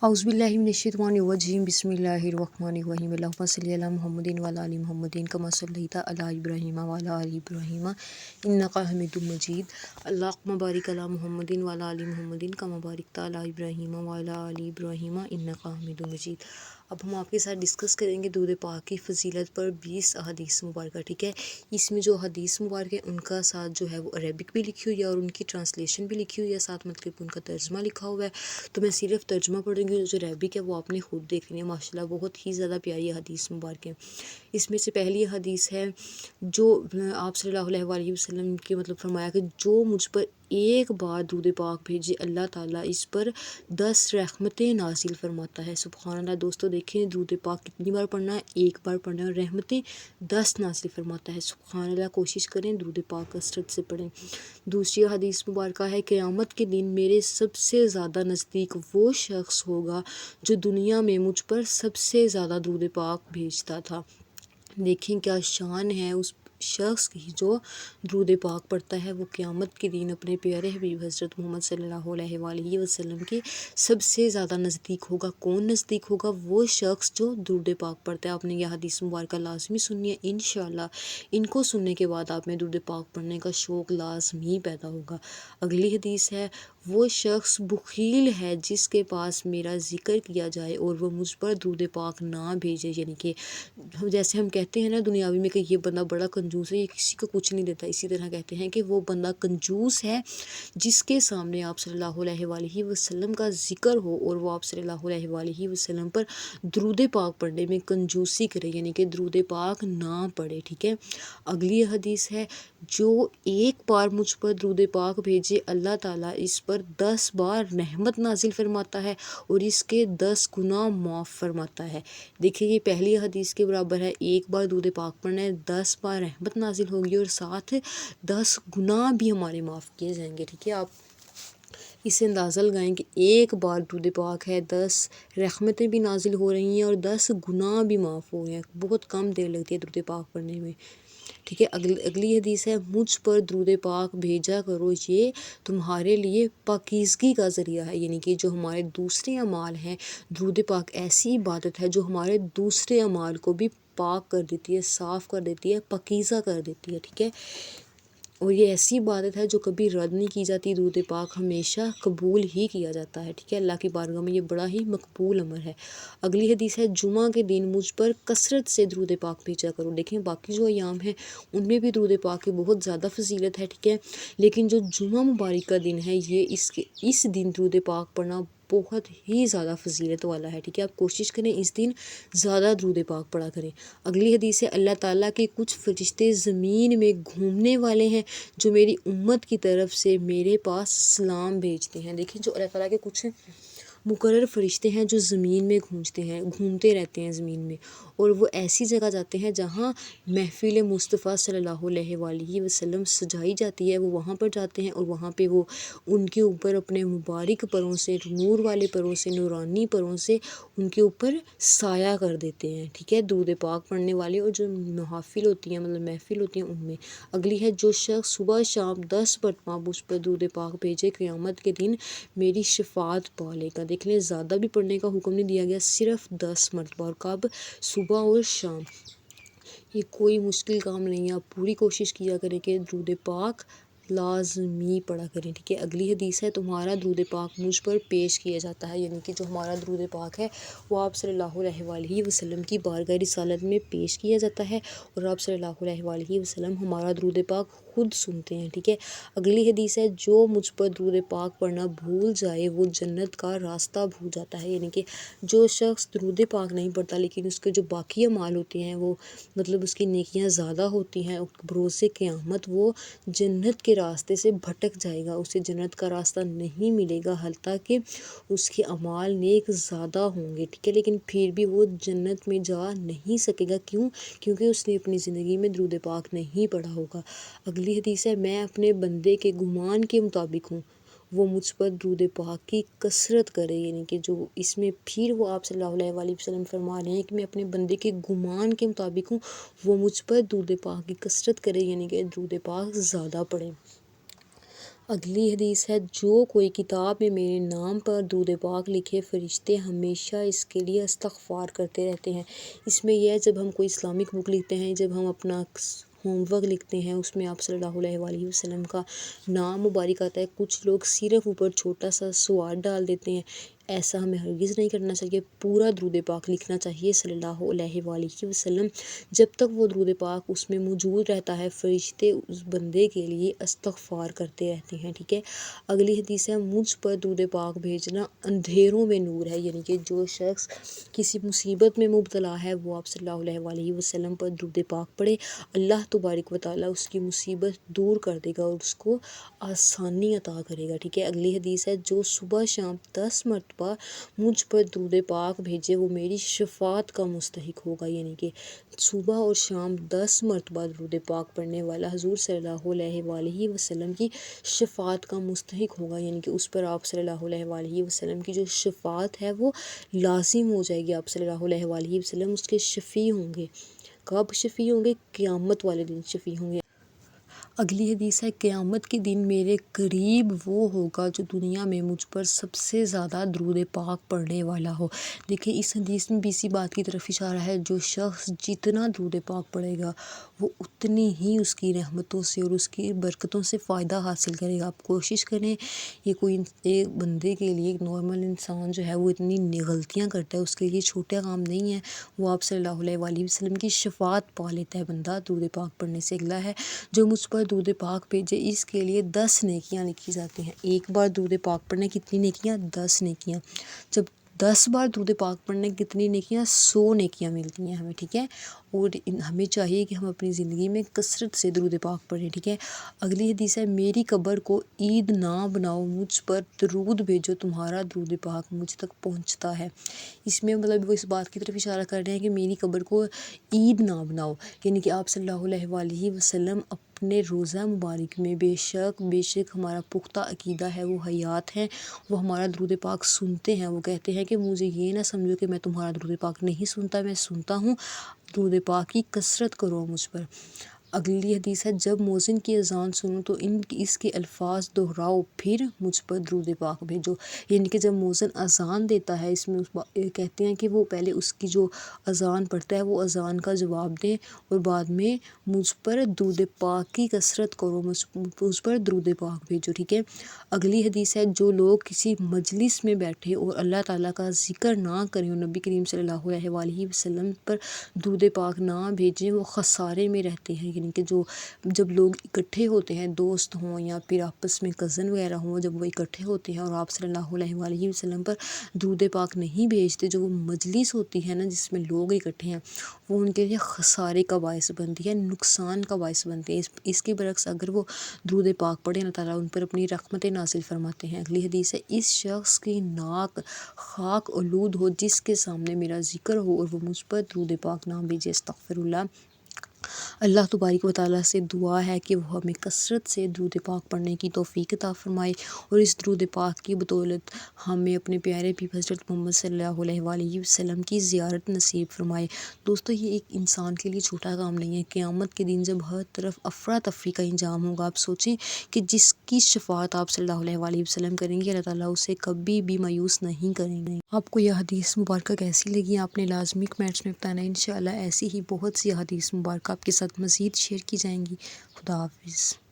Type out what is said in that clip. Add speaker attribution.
Speaker 1: اعوذ باللہ من الشیطان الرجیم بسم اللہ الرحمن الرحیم اللہم صلی علی محمد وعلی آل محمد کما صلیت علی ابراہیم وعلی آل ابراہیم انک حمید مجید اللہم بارک علی محمد وعلی آل محمد کما بارکت علی ابراہیم وعلی آل ابراہیم انک حمید مجید۔ اب ہم آپ کے ساتھ ڈسکس کریں گے درود پاک کی فضیلت پر 20 احادیث مبارکہ، ٹھیک ہے۔ اس میں جو حدیث مبارک ہے ان کا ساتھ جو ہے وہ عربک بھی لکھی ہوئی ہے اور ان کی ٹرانسلیشن بھی لکھی ہوئی ہے، ساتھ مطلب ان کا ترجمہ لکھا ہوا ہے۔ تو میں صرف ترجمہ پڑھوں گی، جو عربک ہے وہ آپ نے خود دیکھنی ہے۔ ماشاءاللہ بہت ہی زیادہ پیاری حدیث مبارک ہے۔ اس میں سے پہلی حدیث ہے جو آپ صلی اللہ علیہ وآلہ وسلم کی مطلب فرمایا کہ جو مجھ پر ایک بار درود پاک بھیجے اللہ تعالیٰ اس پر 10 رحمتیں نازل فرماتا ہے۔ سبحان اللہ دوستو، دیکھیں درود پاک کتنی بار پڑھنا ہے، ایک بار پڑھنا ہے، اور رحمتیں 10 نازل فرماتا ہے۔ سبحان اللہ، کوشش کریں درود پاک کثرت سے پڑھیں۔ دوسری حدیث مبارکہ ہے، قیامت کے دن میرے سب سے زیادہ نزدیک وہ شخص ہوگا جو دنیا میں مجھ پر سب سے زیادہ درود پاک بھیجتا تھا۔ دیکھیں کیا شان ہے اس شخص کی جو درود پاک پڑھتا ہے، وہ قیامت کے دن اپنے پیارے حبیب حضرت محمد صلی اللہ علیہ وآلہ وسلم کے سب سے زیادہ نزدیک ہوگا۔ کون نزدیک ہوگا؟ وہ شخص جو درود پاک پڑھتا ہے۔ آپ نے یہ حدیث مبارکہ لازمی سننی ہے انشاءاللہ۔ ان کو سننے کے بعد آپ میں درود پاک پڑھنے کا شوق لازمی پیدا ہوگا۔ اگلی حدیث ہے، وہ شخص بخیل ہے جس کے پاس میرا ذکر کیا جائے اور وہ مجھ پر درود پاک نہ بھیجے، یعنی کہ جیسے ہم کہتے ہیں نا دنیاوی میں کہ یہ بندہ بڑا کنجوس ہے، یہ کسی کو کچھ نہیں دیتا، اسی طرح کہتے ہیں کہ وہ بندہ کنجوس ہے جس کے سامنے آپ صلی اللہ علیہ وآلہ وسلم کا ذکر ہو اور وہ آپ صلی اللہ علیہ وآلہ وسلم پر درود پاک پڑھنے میں کنجوسی کرے، یعنی کہ درود پاک نہ پڑھے، ٹھیک ہے۔ اگلی حدیث ہے، جو ایک بار مجھ پر درود پاک بھیجے اللہ تعالیٰ اس پر 10 بار رحمت نازل فرماتا ہے اور اس کے 10 گناہ معاف فرماتا ہے۔ دیکھیں یہ پہلی حدیث کے برابر ہے، ایک بار درود پاک پڑھنا ہے، 10 بار رحمت نازل ہوگی اور ساتھ 10 گناہ بھی ہمارے معاف کیے جائیں گے، ٹھیک ہے۔ آپ اس سے اندازہ لگائیں کہ ایک بار درود پاک ہے، 10 رحمتیں بھی نازل ہو رہی ہیں اور 10 گناہ بھی معاف ہو رہے ہیں۔ بہت کم دیر لگتی ہے درود پاک پڑھنے میں، ٹھیک ہے۔ اگلی حدیث ہے، مجھ پر درود پاک بھیجا کرو، یہ تمہارے لیے پاکیزگی کا ذریعہ ہے، یعنی کہ جو ہمارے دوسرے اعمال ہیں، درود پاک ایسی عبادت ہے جو ہمارے دوسرے اعمال کو بھی پاک کر دیتی ہے، صاف کر دیتی ہے، پاکیزہ کر دیتی ہے، ٹھیک ہے۔ اور یہ ایسی عبادت ہے جو کبھی رد نہیں کی جاتی، درود پاک ہمیشہ قبول ہی کیا جاتا ہے، ٹھیک ہے۔ اللہ کی بارگاہ میں یہ بڑا ہی مقبول عمل ہے۔ اگلی حدیث ہے، جمعہ کے دن مجھ پر کثرت سے درود پاک بھیجا کرو۔ دیکھیں باقی جو ایام ہیں ان میں بھی درود پاک کی بہت زیادہ فضیلت ہے، ٹھیک ہے، لیکن جو جمعہ مبارک کا دن ہے یہ اس دن درود پاک پڑھنا بہت ہی زیادہ فضیلت والا ہے، ٹھیک ہے۔ آپ کوشش کریں اس دن زیادہ درود پاک پڑھا کریں۔ اگلی حدیث ہے، اللہ تعالیٰ کے کچھ فرشتے زمین میں گھومنے والے ہیں جو میری امت کی طرف سے میرے پاس سلام بھیجتے ہیں۔ دیکھیں جو اللہ تعالیٰ کے کچھ مقرر فرشتے ہیں جو زمین میں گھومتے رہتے ہیں زمین میں، اور وہ ایسی جگہ جاتے ہیں جہاں محفل مصطفیٰ صلی اللہ علیہ وآلہ وسلم سجائی جاتی ہے، وہ وہاں پر جاتے ہیں اور وہاں پہ وہ ان کے اوپر اپنے مبارک پروں سے، نور والے پروں سے، نورانی پروں سے ان کے اوپر سایہ کر دیتے ہیں، ٹھیک ہے، درود پاک پڑھنے والے اور جو محافل ہوتی ہیں مطلب محفل ہوتی ہیں ان میں۔ اگلی ہے، جو شخص صبح شام 10 مرتبہ مجھ پر درود پاک بھیجے قیامت کے دن میری شفاعت پا لے گا۔ دیکھ لیں زیادہ بھی پڑھنے کا حکم نہیں دیا گیا، صرف 10 مرتبہ، اور کب؟ صبح اور شام۔ یہ کوئی مشکل کام نہیں ہے، آپ پوری کوشش کیا کریں کہ درود پاک لازمی پڑھا کریں، ٹھیک ہے۔ اگلی حدیث ہے، تمہارا درود پاک مجھ پر پیش کیا جاتا ہے، یعنی کہ جو ہمارا درود پاک ہے وہ آپ صلی اللہ علیہ وآلہ وسلم کی بارگاہ رسالت میں پیش کیا جاتا ہے اور آپ صلی اللہ علیہ وآلہ وسلم ہمارا درود پاک خود سنتے ہیں، ٹھیک ہے۔ اگلی حدیث ہے، جو مجھ پر درود پاک پڑھنا بھول جائے وہ جنت کا راستہ بھول جاتا ہے، یعنی کہ جو شخص درود پاک نہیں پڑھتا لیکن اس کے جو باقی اعمال ہوتے ہیں وہ مطلب اس کی نیکیاں زیادہ ہوتی ہیں، بروز قیامت وہ جنت کے راستے سے بھٹک جائے گا، اسے جنت کا راستہ نہیں ملے گا حتیٰ کہ اس کے اعمال نیک زیادہ ہوں گے، ٹھیک ہے، لیکن پھر بھی وہ جنت میں جا نہیں سکے گا، کیوں؟ کیونکہ اس نے اپنی زندگی میں درود پاک نہیں پڑھا ہوگا۔ اگلی حدیث ہے، میں اپنے بندے کے گمان کے مطابق ہوں، وہ مجھ پر درود پاک کی کثرت کرے، یعنی کہ جو اس میں پھر وہ آپ صلی اللہ علیہ وآلہ وسلم فرما رہے ہیں کہ میں اپنے بندے کے گمان کے مطابق ہوں، وہ مجھ پر درود پاک کی کثرت کرے، یعنی کہ درود پاک زیادہ پڑھیں۔ اگلی حدیث ہے، جو کوئی کتاب میں میرے نام پر درود پاک لکھے، فرشتے ہمیشہ اس کے لیے استغفار کرتے رہتے ہیں۔ اس میں یہ ہے، جب ہم کوئی اسلامک بک لکھتے ہیں، جب ہم اپنا ہوم ورک لکھتے ہیں، اس میں آپ صلی اللہ علیہ وآلہ وسلم کا نام مبارک آتا ہے، کچھ لوگ صرف اوپر چھوٹا سا سواد ڈال دیتے ہیں۔ ایسا ہمیں ہرگز نہیں کرنا چاہیے، پورا درود پاک لکھنا چاہیے صلی اللہ علیہ وآلہ وسلم۔ جب تک وہ درود پاک اس میں موجود رہتا ہے، فرشتے اس بندے کے لیے استغفار کرتے رہتے ہیں، ٹھیک ہے۔ اگلی حدیث ہے، مجھ پر درود پاک بھیجنا اندھیروں میں نور ہے، یعنی کہ جو شخص کسی مصیبت میں مبتلا ہے، وہ آپ صلی اللہ علیہ وآلہ وسلم پر درود پاک پڑھے، اللہ تبارک و تعالیٰ اس کی مصیبت دور کر دے گا اور اس کو آسانی عطا کرے گا، ٹھیک ہے۔ اگلی حدیث ہے، جو صبح شام 10 مرتبہ مجھ پر درود پاک بھیجے، وہ میری شفاعت کا مستحق ہوگا، یعنی کہ صبح اور شام 10 مرتبہ درود پاک پڑھنے والا حضور صلی اللہ علیہ وآلہ وسلم کی شفاعت کا مستحق ہوگا، یعنی کہ اس پر آپ صلی اللہ علیہ وآلہ وسلم کی جو شفاعت ہے وہ لازم ہو جائے گی، آپ صلی اللہ علیہ وآلہ وسلم اس کے شفیع ہوں گے۔ کب شفیع ہوں گے؟ قیامت والے دن شفیع ہوں گے۔ اگلی حدیث ہے، قیامت کے دن میرے قریب وہ ہوگا جو دنیا میں مجھ پر سب سے زیادہ درود پاک پڑھنے والا ہو۔ دیکھیں، اس حدیث میں بھی اسی بات کی طرف اشارہ ہے، جو شخص جتنا درود پاک پڑھے گا، وہ اتنی ہی اس کی رحمتوں سے اور اس کی برکتوں سے فائدہ حاصل کرے گا۔ آپ کوشش کریں، یہ کوئی ایک بندے کے لیے، ایک نارمل انسان جو ہے وہ اتنی غلطیاں کرتا ہے، اس کے لیے چھوٹا کام نہیں ہے، وہ آپ صلی اللہ علیہ وآلہ وسلم کی شفاعت پا لیتا ہے بندہ درود پاک پڑھنے سے۔ اگلا ہے، جو مجھ پر درود پاک بھیجے، اس کے لیے 10 نیکیاں لکھی جاتی ہیں۔ ایک بار درود پاک پڑھنے کتنی نیکیاں؟ 10 نیکیاں۔ جب 10 بار درود پاک پڑھنے کتنی نیکیاں؟ 100 نیکیاں ملتی ہیں ہمیں، ٹھیک ہے۔ اور ہمیں چاہیے کہ ہم اپنی زندگی میں کثرت سے درود پاک پڑھیں، ٹھیک ہے۔ اگلی حدیث ہے، میری قبر کو عید نہ بناؤ، مجھ پر درود بھیجو، تمہارا درود پاک مجھ تک پہنچتا ہے۔ اس میں مطلب وہ اس بات کی طرف اشارہ کر رہے ہیں کہ میری قبر کو عید نہ بناؤ، یعنی کہ آپ صلی اللہ علیہ وآلہ وسلم اپنے روزہ مبارک میں بے شک ہمارا پختہ عقیدہ ہے، وہ حیات ہیں، وہ ہمارا درود پاک سنتے ہیں۔ وہ کہتے ہیں کہ مجھے یہ نہ سمجھو کہ میں تمہارا درود پاک نہیں سنتا، میں سنتا ہوں، درود پاک کی کثرت کرو مجھ پر۔ اگلی حدیث ہے، جب مؤذن کی اذان سنو تو اس کے الفاظ دہراؤ، پھر مجھ پر درود پاک بھیجو، یعنی کہ جب مؤذن اذان دیتا ہے، اس میں کہتے ہیں کہ وہ پہلے اس کی جو اذان پڑھتا ہے وہ اذان کا جواب دیں اور بعد میں مجھ پر درود پاک کی کثرت کرو، مجھ پر درود پاک بھیجو، ٹھیک ہے۔ اگلی حدیث ہے، جو لوگ کسی مجلس میں بیٹھے اور اللہ تعالیٰ کا ذکر نہ کریں اور نبی کریم صلی اللہ علیہ وآلہ وسلم پر درود پاک نہ بھیجیں، وہ خسارے میں رہتے ہیں، یعنی کہ جب لوگ اکٹھے ہوتے ہیں، دوست ہوں یا پھر آپس میں کزن وغیرہ ہوں، جب وہ اکٹھے ہوتے ہیں اور آپ صلی اللہ علیہ وآلہ وسلم پر درود پاک نہیں بھیجتے، جو وہ مجلس ہوتی ہے نا جس میں لوگ اکٹھے ہیں، وہ ان کے لیے خسارے کا باعث بنتی ہے، نقصان کا باعث بنتی ہے۔ اس کے برعکس اگر وہ درود پاک پڑھیں، اللہ تعالیٰ ان پر اپنی رحمتیں نازل فرماتے ہیں۔ اگلی حدیث ہے، اس شخص کی ناک خاک آلود ہو جس کے سامنے میرا ذکر ہو اور وہ مجھ پر درود پاک نہ بھیجے، استغفر اللہ۔ اللہ تبارک و تعالیٰ سے دعا ہے کہ وہ ہمیں کثرت سے درود پاک پڑھنے کی توفیق عطا فرمائے اور اس درود پاک کی بدولت ہمیں اپنے پیارے حضرت محمد صلی اللہ علیہ وآلہ وسلم کی زیارت نصیب فرمائے۔ دوستو، یہ ایک انسان کے لیے چھوٹا کام نہیں ہے۔ قیامت کے دن جب ہر طرف افراتفری کا انجام ہوگا، آپ سوچیں کہ جس کی شفاعت آپ صلی اللہ علیہ وآلہ وسلم کریں گے، اللہ تعالیٰ اسے کبھی بھی مایوس نہیں کریں گے۔ آپ کو یہ حدیث مبارکہ کیسی لگی؟ آپ نے لازمی کمنٹس میں بتانا ہے، انشاءاللہ ایسی ہی بہت سی حدیث مبارکہ آپ کے ساتھ مزید شیئر کی جائیں گی۔ خدا حافظ۔